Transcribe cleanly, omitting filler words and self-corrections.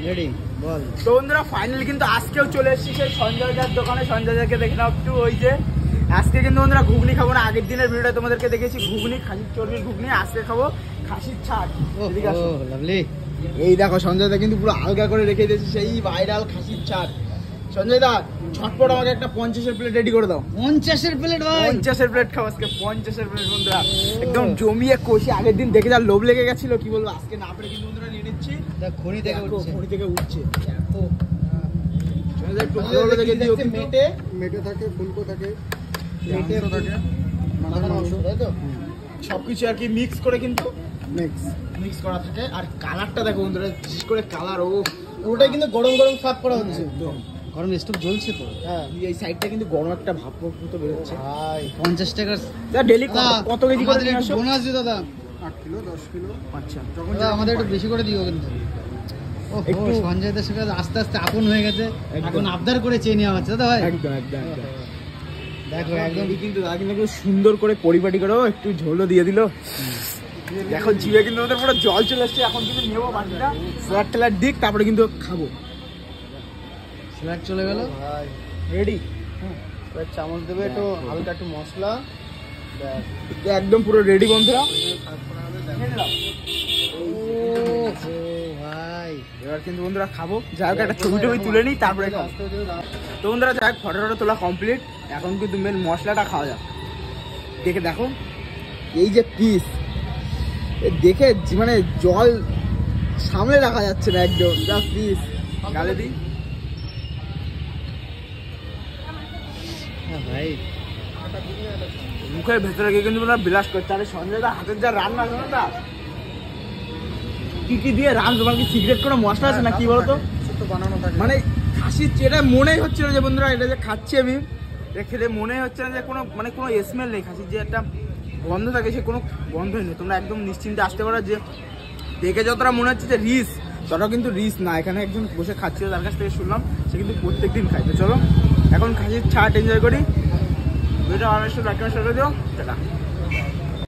Ready বল। তো বন্ধুরা finally কিন্তু আজকেও চলে এসেছি সেই সঞ্জয় দার দোকানে। সঞ্জয় দাকে দেখে নাও একটু। ওই যে আজকে কিন্তু বন্ধুরা ঘুগনি খাবো না, আগের দিনের ভিডিওটা তোমাদেরকে দেখেছি ঘুগনি, খাসির চর্বির ঘুগনি। আজকে খাবো খাসির ছাড়। লাভলি। এই দেখো সঞ্জয় দা কিন্তু পুরো আলগা করে রেখে দিয়েছি সেই ভাইরাল খাসির ছাড়। সঞ্জয় দা ঝটপট আমাকে একটা 50-এর প্লেট রেডি করে দাও। 50-এর প্লেট ভাই? 50-এর প্লেট খাবো আজকে, 50-এর প্লেট বন্ধুরা। একদম জমিয়ে কষে, আগের দিন দেখে যা লোভ লেগে গেছিল কি বলবো, আজকে না পেরে কিন্তু বন্ধুরা নিয়ে নিচ্ছি। খনি থেকে উঠছে, খনি থেকে উঠছে। একটু ভালো করে দেখে দিও, মেটে মেটে থাকে, ফুলকো থাকে, মেটে থাকে, মাথার মাংস, তাই তো সবকিছু আর কি মিক্স করে কিন্তু মিক্স করা থাকে। আর কালারটা দেখো বন্ধুরা, বিশেষ করে কালার, ওটাই কিন্তু গরম গরম সার্ভ করা হচ্ছে। একদম গরম স্টোভ জ্বলছে তো। হ্যাঁ, এই সাইডটা কিন্তু গরম একটা ভাব মতো বের হচ্ছে ভাই। 50 টাকা ডেইলি কত কেজি করে নিয়ে আসো? বোনাস দিও দাদা। 8 কিলো 10 কিলো। আচ্ছা, যখন আমাদের একটু বেশি করে দিও কিন্তু। একটু সঞ্জয়দের সাথে আস্তে আস্তে আপন হয়ে গেছে, এখন আবদার করে চেয়ে নেওয়া হচ্ছে দাদা ভাই। একদম একদম দেখো একদম কিন্তু দাদা কিন্তু সুন্দর করে পরিপাটি করো, একটু ঝোলও দিয়ে দিল। এখন জিভে কিন্তু ওদের পুরো জল চলে আসছে। এখন কিন্তু নেবো বাকিটা, স্যালাড টেলার দিক, তারপরে কিন্তু খাবো। স্যালাড চলে গেল রেডি। চামচ দেবে, একটু হালকা একটু মশলা, একদম পুরো রেডি বন্ধুরা। ভাই এবার কিন্তু বন্ধুরা খাবো। যাই হোক একটা ছবি টবি তুলে নিই, তারপরে খাবো। তো বন্ধুরা যাই হোক ফটো তোলা কমপ্লিট, এখন কিন্তু মেন মশলাটা খাওয়া যাক। দেখে দেখো এই যে পিস, দেখে মানে জল সামনে রাখা যাচ্ছে না, একদম যা পিস। গালে দিই ভাই, মুখের ভেতরে গিয়ে কিন্তু বিলাস করতে। আরে সঞ্জয় দা হাতের যা রান্না আছে না, কি কি দিয়ে রান, তোমার কি সিক্রেট কোনো মশলা আছে না কি বলতো? মানে খাসির এটা মনেই হচ্ছে না যে বন্ধুরা এটা যে খাচ্ছি আমি, খেলে মনেই হচ্ছে না যে কোনো মানে কোনো স্মেল নেই। খাসির যে একটা গন্ধ থাকে সে কোনো গন্ধই নেই। তোমরা একদম নিশ্চিন্তে আসতে পারো। যে দেখে যতটা মনে হচ্ছে যে রিস, ততটা কিন্তু রিস না। এখানে একজন বসে খাচ্ছিল, তার কাছ থেকে শুনলাম সে কিন্তু প্রত্যেকদিন খায়। তো চলো এখন খাসির ছাট এনজয় করি। ভিডিওটা ভালো লাগলে লাইক কমেন্ট শেয়ার করে দিও। টাটা।